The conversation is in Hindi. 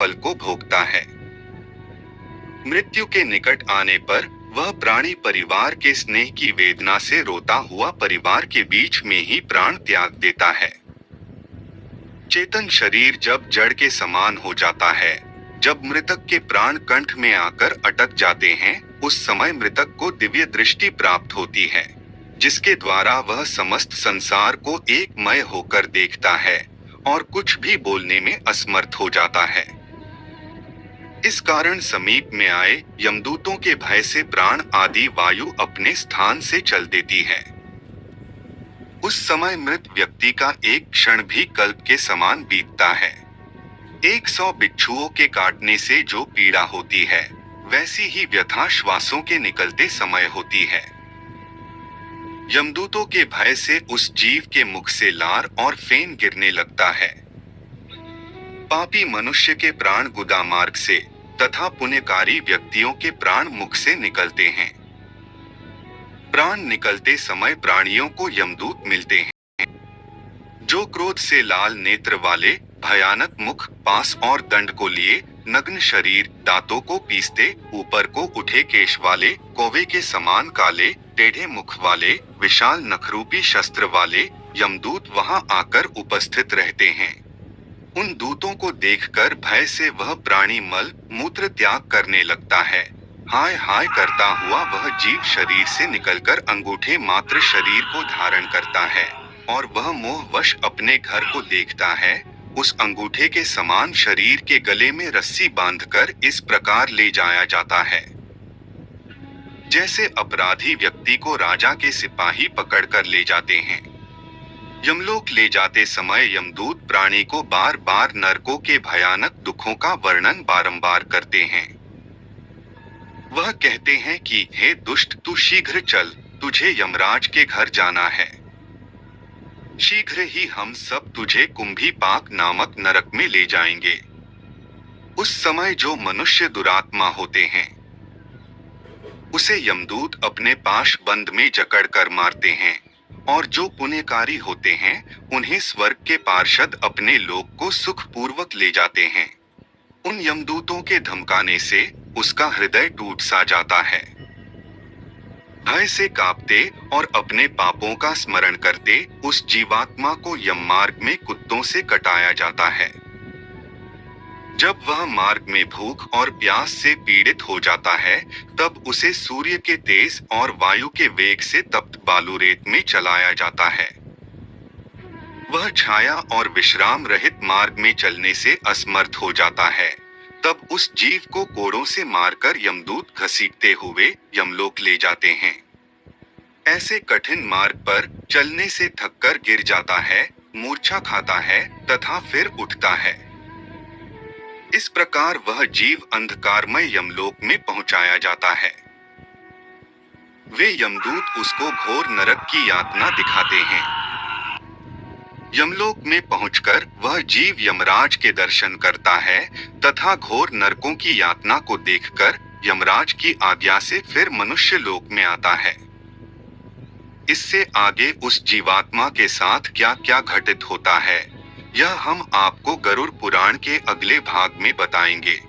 फल को भोगता है। मृत्यु के निकट आने पर वह प्राणी परिवार के स्नेह की वेदना से रोता हुआ परिवार के बीच में ही प्राण त्याग देता है। चेतन शरीर जब जड़ के समान हो जाता है, जब मृतक के प्राण कंठ में आकर अटक जाते हैं, उस समय मृतक को दिव्य दृष्टि प्राप्त होती है, जिसके द्वारा वह समस्त संसार को एकमय होकर देखता है और कुछ भी बोलने में असमर्थ हो जाता है। इस कारण समीप में आए यमदूतों के भय से प्राण आदि वायु अपने स्थान से चल देती है। उस समय मृत व्यक्ति का एक क्षण भी कल्प के समान बीतता है। 100 बिच्छुओं के काटने से जो पीड़ा होती है, वैसी ही व्यथा श्वासों के निकलते समय होती है। यमदूतों के भय से उस जीव के मुख से लार और फेन गिरने लगता है। पापी मनुष्य के प्राण गुदा मार्ग से तथा पुण्यकारी व्यक्तियों के प्राण मुख से निकलते हैं। प्राण निकलते समय प्राणियों को यमदूत मिलते हैं, जो क्रोध से लाल नेत्र वाले, भयानक मुख, पास और दंड को लिए, नग्न शरीर, दांतों को पीसते, ऊपर को उठे केश वाले, कौवे के समान काले, टेढ़े मुख वाले, विशाल नखरूपी शस्त्र वाले यमदूत वहां आकर उपस्थित रहते हैं। उन दूतों को देखकर भय से वह प्राणी मल मूत्र त्याग करने लगता है। हाय हाय करता हुआ वह जीव शरीर से निकलकर अंगूठे मात्र शरीर को धारण करता है और वह मोहवश अपने घर को देखता है। उस अंगूठे के समान शरीर के गले में रस्सी बांधकर इस प्रकार ले जाया जाता है, जैसे अपराधी व्यक्ति को राजा के सिपाही पकड़कर ले जाते हैं। यमलोक ले जाते समय यमदूत प्राणी को बार बार नरकों के भयानक दुखों का वर्णन बारंबार करते हैं। वह कहते हैं कि हे दुष्ट, तू शीघ्र चल, तुझे यमराज के घर जाना है। शीघ्र ही हम सब तुझे कुंभीपाक नामक नरक में ले जाएंगे। उस समय जो मनुष्य दुरात्मा होते हैं, उसे यमदूत अपने पाश बंद में जकड़कर मारते हैं, और जो पुण्यकारी होते हैं, उन्हें स्वर्ग के पार्षद अपने लोक को सुखपूर्वक ले जाते हैं। उन यमदूतों के धमकाने से उसका हृदय टूट सा जाता है। भय से कांपते और अपने पापों का स्मरण करते उस जीवात्मा को यम मार्ग में कुत्तों से कटाया जाता है। जब वह मार्ग में भूख और प्यास से पीड़ित हो जाता है, तब उसे सूर्य के तेज और वायु के वेग से तप्त बालू रेत में चलाया जाता है। वह छाया और विश्राम रहित मार्ग में चलने से असमर्थ हो जाता है। तब उस जीव को कोड़ों से मारकर यमदूत घसीटते हुए यमलोक ले जाते हैं। ऐसे कठिन मार्ग पर चलने से थककर गिर जाता है, मूर्छा खाता है तथा फिर उठता है। इस प्रकार वह जीव अंधकारमय यमलोक में पहुंचाया जाता है। वे यमदूत उसको घोर नरक की यातना दिखाते हैं। यमलोक में पहुंचकर वह जीव यमराज के दर्शन करता है तथा घोर नरकों की यातना को देखकर यमराज की आज्ञा से फिर मनुष्य लोक में आता है। इससे आगे उस जीवात्मा के साथ क्या क्या घटित होता है, यह हम आपको गरुड़ पुराण के अगले भाग में बताएंगे।